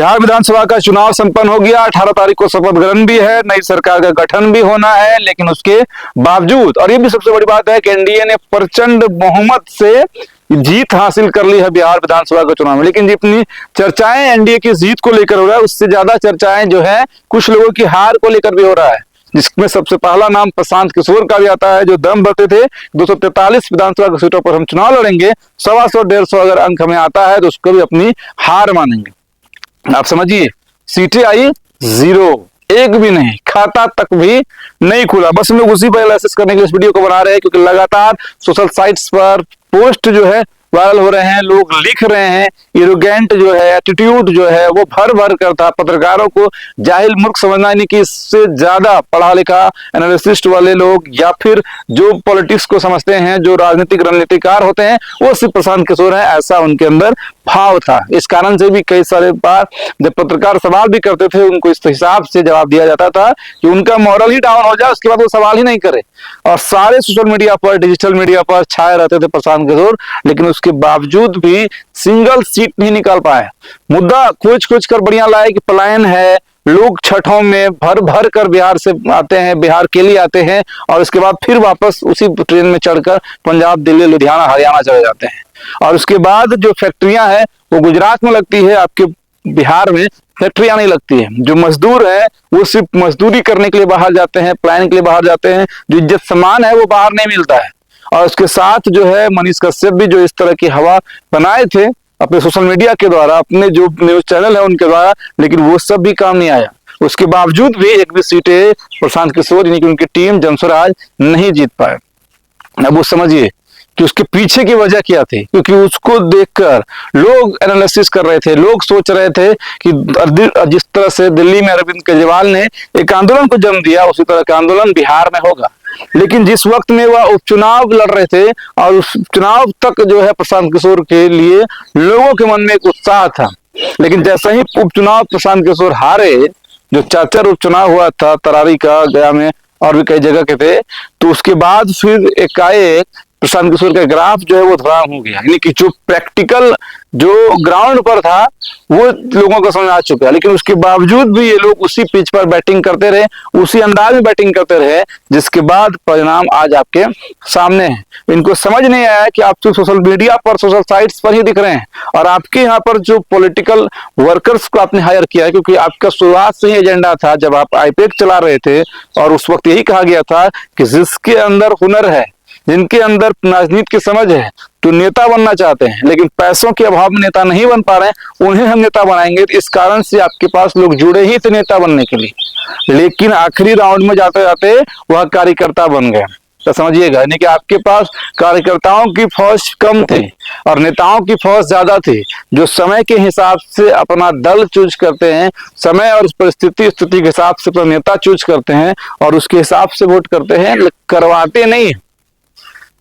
बिहार विधानसभा का चुनाव संपन्न हो गया। 18 तारीख को शपथ ग्रहण भी है, नई सरकार का गठन भी होना है, लेकिन उसके बावजूद और ये भी सबसे बड़ी बात है कि एनडीए ने प्रचंड बहुमत से जीत हासिल कर ली है बिहार विधानसभा के चुनाव में। लेकिन जितनी चर्चाएं एनडीए की जीत को लेकर हो रहा है, उससे ज्यादा चर्चाएं जो है कुछ लोगों की हार को लेकर भी हो रहा है, जिसमें सबसे पहला नाम प्रशांत किशोर का भी आता है, जो दम भरते थे 243 विधानसभा की सीटों पर हम चुनाव लड़ेंगे, 125-150 अगर अंक हमें आता है तो उसको भी अपनी हार मानेंगे। आप समझिए, सीटें आई 0, एक भी नहीं, खाता तक भी नहीं खुला। बस हम लोग उसी पर एनालिसिस करने के लिए इस वीडियो को बना रहे हैं, क्योंकि लगातार सोशल साइट्स पर पोस्ट जो है वायरल हो रहे हैं, लोग लिख रहे हैं, एरोगेंट जो है, एटीट्यूड जो है वो भर भर कर था। पत्रकारों को जाहिल मूर्ख समझना, यानी कि इससे ज्यादा पढ़ा लिखा एनालिसिस्ट वाले लोग या फिर जो पॉलिटिक्स को समझते हैं, जो राजनीतिक रणनीतिकार होते हैं, वो सिर्फ प्रशांत किशोर है, ऐसा उनके अंदर भाव था। इस कारण से भी कई सारे बार जब पत्रकार सवाल भी करते थे, उनको इस हिसाब से जवाब दिया जाता था कि उनका मॉरल ही डाउन हो जाए, उसके बाद वो सवाल ही नहीं करे। और सारे सोशल मीडिया पर, डिजिटल मीडिया पर छाए रहते थे प्रशांत किशोर, लेकिन उसके बावजूद भी सिंगल सीट नहीं निकाल पाए। मुद्दा खोज खोज कर बढ़िया लाए कि पलायन है, लोग छठों में भर भर कर बिहार से आते हैं, बिहार के लिए आते हैं, और उसके बाद फिर वापस उसी ट्रेन में चढ़कर पंजाब, दिल्ली, लुधियाना, हरियाणा चले जाते हैं। और उसके बाद जो फैक्ट्रियां हैं वो गुजरात में लगती है, आपके बिहार में फैक्ट्रियां नहीं लगती है। जो मजदूर है वो सिर्फ मजदूरी करने के लिए बाहर जाते हैं, पलायन के लिए बाहर जाते हैं, जो इज्जत सम्मान है वो बाहर नहीं मिलता है। और उसके साथ जो है मनीष कश्यप भी जो इस तरह की हवा बनाए थे अपने सोशल मीडिया के द्वारा, अपने जो न्यूज चैनल है उनके द्वारा, लेकिन वो सब भी काम नहीं आया। उसके बावजूद भी एक भी सीटें प्रशांत किशोर यानी कि उनकी टीम जनसुराज नहीं जीत पाए। अब वो समझिए कि उसके पीछे की वजह क्या थी, क्योंकि उसको देखकर लोग एनालिसिस कर रहे थे, लोग सोच रहे थे कि जिस तरह से दिल्ली में अरविंद केजरीवाल ने एक आंदोलन को जन्म दिया, उसी तरह का आंदोलन बिहार में होगा। लेकिन जिस वक्त में वह उपचुनाव लड़ रहे थे और उस चुनाव तक जो है प्रशांत किशोर के लिए लोगों के मन में एक उत्साह था, लेकिन जैसे ही उपचुनाव प्रशांत किशोर हारे, जो 4 उपचुनाव हुआ था, तरारी का, गया में और भी कई जगह के थे, तो उसके बाद फिर एकाएक प्रशांत किशोर का ग्राफ जो है वो धराम हो गया। यानी कि जो प्रैक्टिकल जो ग्राउंड पर था वो लोगों को समझ आ चुका है, लेकिन उसके बावजूद भी ये लोग उसी पिच पर बैटिंग करते रहे, उसी अंदाज में बैटिंग करते रहे, जिसके बाद परिणाम आज आपके सामने है। इनको समझ नहीं आया कि आप तो सोशल मीडिया पर, सोशल साइट्स पर ही दिख रहे हैं, और आपके यहाँ पर जो पॉलिटिकल वर्कर्स को आपने हायर किया है, क्योंकि आपका शुरुआत से ही एजेंडा था जब आप आईपैक चला रहे थे, और उस वक्त यही कहा गया था कि जिसके अंदर हुनर है, जिनके अंदर राजनीति की समझ है, तो नेता बनना चाहते हैं, लेकिन पैसों के अभाव में नेता नहीं बन पा रहे हैं, उन्हें हम नेता बनाएंगे। इस कारण से आपके पास लोग जुड़े ही थे नेता बनने के लिए, लेकिन आखिरी राउंड में जाते जाते वह कार्यकर्ता बन गए। तो समझिएगा, यानी कि आपके पास कार्यकर्ताओं की फौज कम थी और नेताओं की फौज ज्यादा थी, जो समय के हिसाब से अपना दल चूज करते हैं, समय और परिस्थिति स्थिति के हिसाब से अपना नेता चूज करते हैं और उसके हिसाब से वोट करते हैं, करवाते नहीं।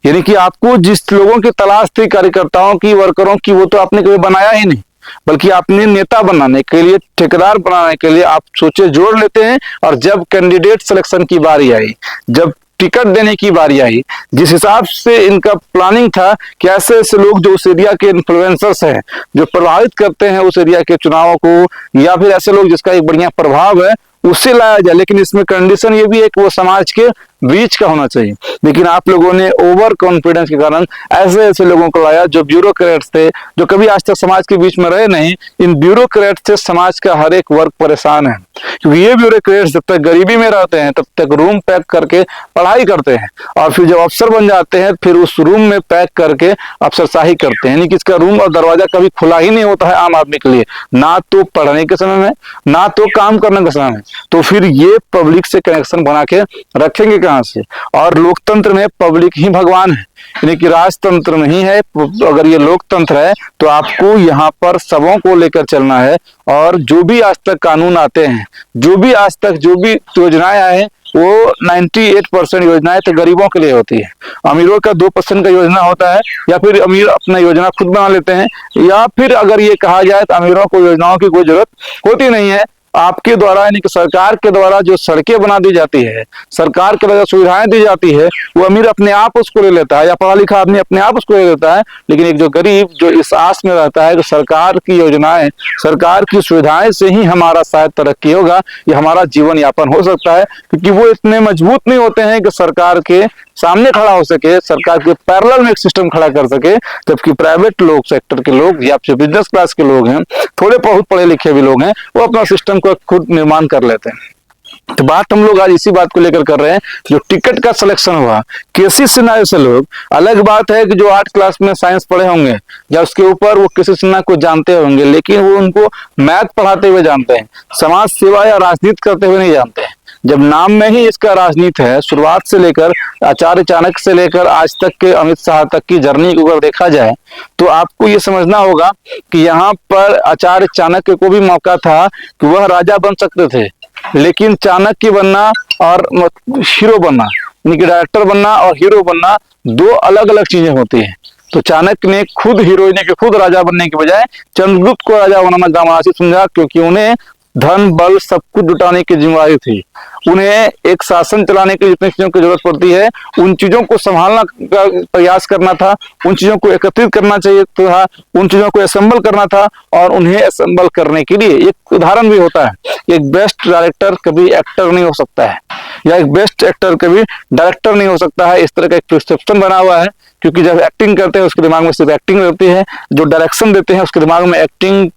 यानी कि आपको जिस लोगों की तलाश थी, कार्यकर्ताओं की, वर्करों की, वो तो आपने कभी बनाया ही नहीं, बल्कि आपने नेता बनाने के लिए, ठेकेदार बनाने के लिए आप सोचे जोड़ लेते हैं। और जब कैंडिडेट सिलेक्शन की बारी आई, जब टिकट देने की बारी आई, जिस हिसाब से इनका प्लानिंग था कि ऐसे ऐसे लोग जो उस एरिया के इन्फ्लुएंसर्स हैं, जो प्रभावित करते हैं उस एरिया के चुनावों को, या फिर ऐसे लोग जिसका एक बढ़िया प्रभाव है, उससे लाया जाए। लेकिन इसमें कंडीशन ये भी है कि वो समाज के बीच का होना चाहिए। लेकिन आप लोगों ने ओवर कॉन्फिडेंस के कारण ऐसे ऐसे लोगों को लाया जो ब्यूरोक्रेट्स थे, जो कभी आज तक समाज के बीच में रहे नहीं। इन ब्यूरोक्रेट्स से समाज का हर एक वर्ग परेशान है, क्योंकि ये ब्यूरोक्रेट्स जब तक गरीबी में रहते हैं तब तक रूम पैक करके पढ़ाई करते हैं, और फिर जब अफसर बन जाते हैं फिर उस रूम में पैक करके अफसरशाही करते हैं। यानी कि इसका रूम और दरवाजा कभी खुला ही नहीं होता है आम आदमी के लिए, ना तो पढ़ने के समय में, ना तो काम करने के समय में। तो फिर ये पब्लिक से कनेक्शन बना के रखेंगे कहां से? और लोकतंत्र में पब्लिक ही भगवान है, यानी कि राजतंत्र नहीं है। अगर ये लोकतंत्र है तो आपको यहाँ पर सबों को लेकर चलना है, और जो भी आज तक कानून आते हैं, जो भी आज तक जो भी योजनाएं आए हैं, वो 98% योजनाएं तो गरीबों के लिए होती है। अमीरों का 2% का योजना होता है, या फिर अमीर अपना योजना खुद बना लेते हैं, या फिर अगर ये कहा जाए तो अमीरों को योजनाओं की कोई जरूरत होती नहीं है, आपके द्वारा यानी कि सरकार के द्वारा जो सड़कें बना दी जाती है, सरकार के द्वारा सुविधाएं दी जाती है, वो अमीर अपने आप उसको ले लेता है या पढ़ा लिखा आदमी अपने आप उसको ले लेता है। लेकिन एक जो गरीब जो इस आस में रहता है कि सरकार की योजनाएं, सरकार की सुविधाएं से ही हमारा शायद तरक्की होगा या हमारा जीवन यापन हो सकता है, क्योंकि वो इतने मजबूत नहीं होते हैं कि सरकार के सामने खड़ा हो सके, सरकार के पैरेलल में एक सिस्टम खड़ा कर सके। जबकि प्राइवेट लोग, सेक्टर के लोग या फिर बिजनेस क्लास के लोग हैं, थोड़े बहुत पढ़े लिखे भी लोग हैं, वो अपना सिस्टम को खुद निर्माण कर लेते हैं। तो बात हम लोग आज इसी बात को लेकर कर रहे हैं, जो टिकट का सिलेक्शन हुआ किसी सिनारियो से लोग, अलग बात है कि जो 8 क्लास में साइंस पढ़े होंगे या उसके ऊपर वो किसी सिन्हा को जानते होंगे, लेकिन वो उनको मैथ पढ़ाते हुए जानते हैं, समाज सेवा या राजनीति करते हुए नहीं जानते हैं। जब नाम में ही इसका राजनीति है, शुरुआत से लेकर आचार्य चाणक्य से लेकर आज तक के अमित शाह तक की जर्नी को अगर देखा जाए तो आपको ये समझना होगा कि यहाँ पर आचार्य चाणक्य को भी मौका था कि वह राजा बन सकते थे, लेकिन चाणक्य बनना और हीरो बनना, यानी कि डायरेक्टर बनना और हीरो बनना दो अलग अलग चीजें होती हैं। तो चाणक्य ने खुद हीरो यानी कि खुद राजा बनने के बजाय चंद्रगुप्त को राजा बनाना गामासी समझा, क्योंकि उन्हें धन बल सब कुछ जुटाने की जिम्मेदारी थी। उन्हें एक शासन चलाने के लिए जितनी चीजों की जरूरत पड़ती है, उन चीजों को संभालना का प्रयास करना था, उन चीजों को एकत्रित करना चाहिए था, उन चीजों को असेंबल करना था। और उन्हें असेंबल करने के लिए एक उदाहरण भी होता है, एक बेस्ट डायरेक्टर कभी एक्टर नहीं हो सकता है, या एक बेस्ट एक्टर कभी डायरेक्टर नहीं हो सकता है। इस तरह का एक प्रिस्क्रिप्शन बना हुआ है, क्योंकि जब एक्टिंग करते हैं उसके दिमाग में सिर्फ एक्टिंग रहती है, जो डायरेक्शन देते हैं उसके दिमाग में एक्टिंग,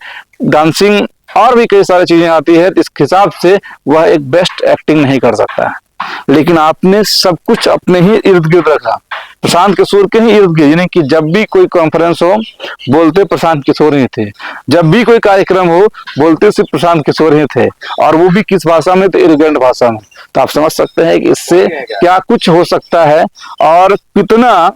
डांसिंग और भी कई सारी चीजें आती है। इस हिसाब से वह एक बेस्ट एक्टिंग नहीं कर सकता है। लेकिन आपने सब कुछ अपने ही इर्द गिर्द रखा, प्रशांत किशोर के ही इर्द गिर्द, यानी कि जब भी कोई कॉन्फ्रेंस हो बोलते प्रशांत किशोर ही थे, जब भी कोई कार्यक्रम हो बोलते सिर्फ प्रशांत किशोर ही थे, और वो भी किस भाषा में, तो एरोगेंट भाषा में। तो आप समझ सकते हैं कि इससे क्या कुछ हो सकता है और कितना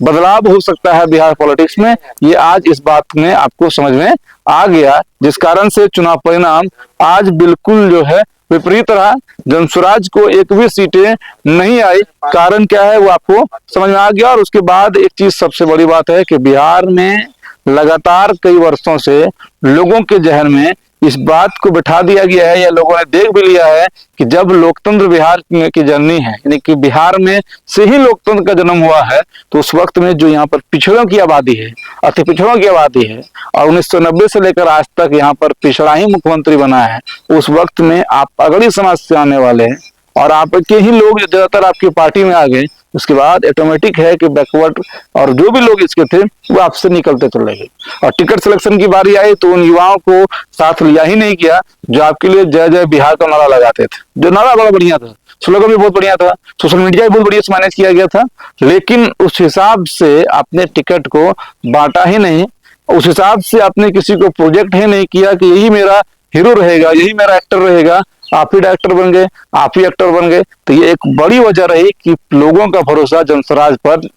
बदलाव हो सकता है बिहार पॉलिटिक्स में, ये आज इस बात में आपको समझ में आ गया, जिस कारण से चुनाव परिणाम आज बिल्कुल जो है विपरीत रहा। जनसुराज को एक भी सीटें नहीं आई, कारण क्या है वो आपको समझ में आ गया। और उसके बाद एक चीज सबसे बड़ी बात है कि बिहार में लगातार कई वर्षों से लोगों के जहन में इस बात को बिठा दिया गया है, या लोगों ने देख भी लिया है कि जब लोकतंत्र बिहार की जननी है, यानी कि बिहार में से ही लोकतंत्र का जन्म हुआ है, तो उस वक्त में जो यहाँ पर पिछड़ों की आबादी है, अति पिछड़ों की आबादी है, और 1990 से लेकर आज तक यहाँ पर पिछड़ा ही मुख्यमंत्री बना है, उस वक्त में आप अगड़ी समाज से आने वाले हैं और आपके ही लोग ज्यादातर आपकी पार्टी में आ गए, उसके बाद ऑटोमेटिक है कि बैकवर्ड और जो भी लोग इसके थे वो आपसे निकलते चले गए। और टिकट सिलेक्शन की बारी आई तो उन युवाओं को साथ लिया ही नहीं किया जो आपके लिए जय जय बिहार का नारा लगाते थे, जो नारा बड़ा बढ़िया था, स्लोगन भी बहुत बढ़िया था, सोशल मीडिया भी बहुत बढ़िया से मैनेज किया गया था, लेकिन उस हिसाब से आपने टिकट को बांटा ही नहीं, उस हिसाब से आपने किसी को प्रोजेक्ट ही नहीं किया कि यही मेरा हीरो रहेगा, यही मेरा एक्टर रहेगा, आप ही डायरेक्टर बन गए, आप ही एक्टर बन गए। तो ये एक बड़ी वजह रही कि लोगों का भरोसा जनसुराज पर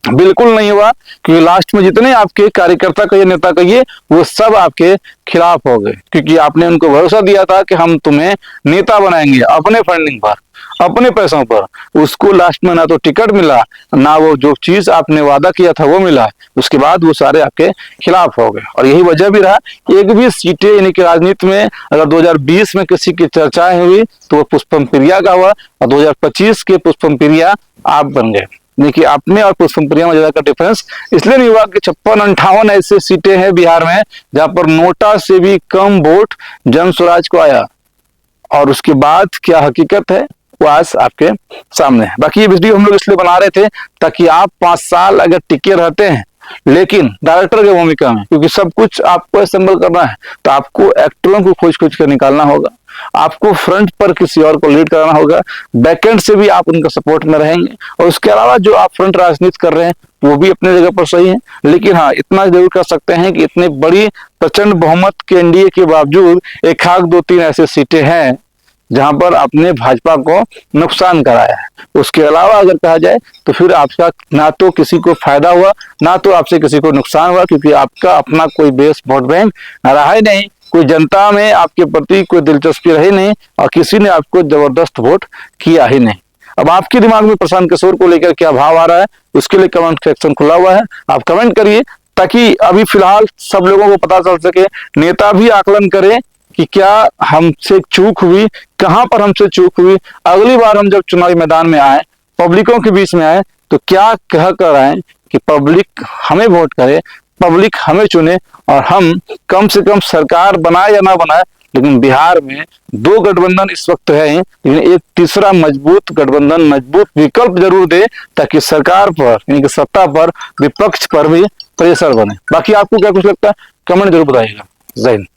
बिल्कुल नहीं हुआ, क्योंकि लास्ट में जितने आपके कार्यकर्ता कहिए, नेता कहिए, वो सब आपके खिलाफ हो गए, क्योंकि आपने उनको भरोसा दिया था कि हम तुम्हें नेता बनाएंगे अपने फंडिंग पर, अपने पैसों पर। उसको लास्ट में ना तो टिकट मिला, ना वो जो चीज आपने वादा किया था वो मिला, उसके बाद वो सारे आपके खिलाफ हो गए। और यही वजह भी रहा, एक भी सीटें यानी कि राजनीति में अगर 2020 में किसी की चर्चाएं हुई तो वो पुष्पम प्रिया का हुआ, और 2025 के पुष्पम प्रिया आप बन गए। देखिए आपने और पुष्पम प्रिया में ज्यादा का डिफरेंस इसलिए नहीं हुआ कि 56-58 ऐसे सीटें हैं बिहार में जहां पर नोटा से भी कम वोट जनसुराज को आया, और उसके बाद क्या हकीकत है वो आज आपके सामने है। बाकी ये वीडियो हम लोग इसलिए बना रहे थे ताकि आप 5 साल अगर टिके रहते हैं, लेकिन डायरेक्टर की भूमिका में, क्योंकि सब कुछ आपको असेंबल करना है, तो आपको एक्टरों को खोज खोज कर निकालना होगा, आपको फ्रंट पर किसी और को लीड कराना होगा, बैकएंड से भी आप उनका सपोर्ट में रहेंगे, और उसके अलावा जो आप फ्रंट राजनीति कर रहे हैं वो भी अपने जगह पर सही है। लेकिन हाँ, इतना जरूर कर सकते हैं कि इतनी बड़ी प्रचंड बहुमत के एनडीए के बावजूद एक आध 2-3 ऐसे सीटें हैं जहां पर आपने भाजपा को नुकसान कराया है। उसके अलावा अगर कहा जाए तो फिर आपका ना तो किसी को फायदा हुआ, ना तो आपसे किसी को नुकसान हुआ, क्योंकि आपका अपना कोई बेस वोट बैंक रहा ही नहीं, कोई जनता में आपके प्रति कोई दिलचस्पी रही नहीं, और किसी ने आपको जबरदस्त वोट किया ही नहीं। अब आपके दिमाग में प्रशांत किशोर को लेकर क्या भाव आ रहा है, उसके लिए कमेंट सेक्शन खुला हुआ है, आप कमेंट करिए, ताकि अभी फिलहाल सब लोगों को पता चल सके, नेता भी आकलन करे कि क्या हमसे चूक हुई, कहां पर हमसे चूक हुई। अगली बार हम जब चुनावी मैदान में आए, पब्लिकों के बीच में आए, तो क्या कह कर आए कि पब्लिक हमें वोट करे, पब्लिक हमें चुने, और हम कम से कम सरकार बनाए या ना बनाए, लेकिन बिहार में दो गठबंधन इस वक्त है, लेकिन एक तीसरा मजबूत गठबंधन, मजबूत विकल्प जरूर दे, ताकि सरकार पर यानी कि सत्ता पर, विपक्ष पर भी प्रेशर बने। बाकी आपको क्या कुछ लगता है, कमेंट जरूर बताइएगा। जय हिंद।